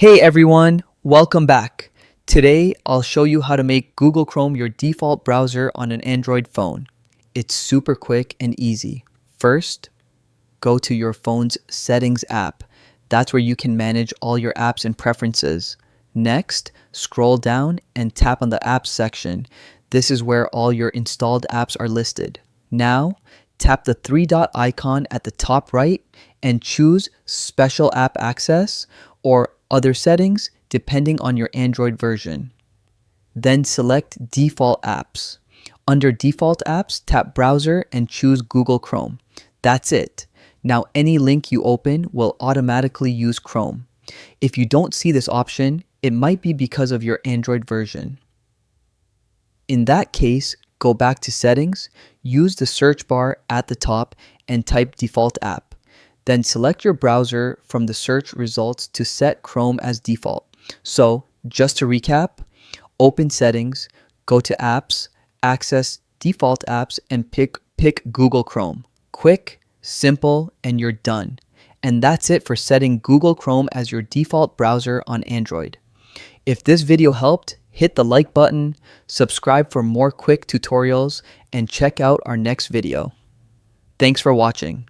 Hey everyone, welcome back. Today I'll show you how to make Google Chrome your default browser on an Android phone. It's super quick and easy. First, go to your phone's Settings app. That's where you can manage all your apps and preferences. Next, scroll down and tap on the Apps section. This is where all your installed apps are listed. Now, tap the three-dot icon at the top right and choose Special App Access or Other Settings depending on your Android version. Then select Default Apps. Under Default Apps, tap Browser and choose Google Chrome. That's it. Now any link you open will automatically use Chrome. If you don't see this option, it might be because of your Android version. In that case, go back to Settings, use the search bar at the top and type Default App. Then select your browser from the search results to set Chrome as default. So, just to recap, open Settings, go to Apps, access Default Apps, and pick Google Chrome. Quick, simple, and you're done. And that's it for setting Google Chrome as your default browser on Android. If this video helped, hit the like button, subscribe for more quick tutorials, and check out our next video. Thanks for watching.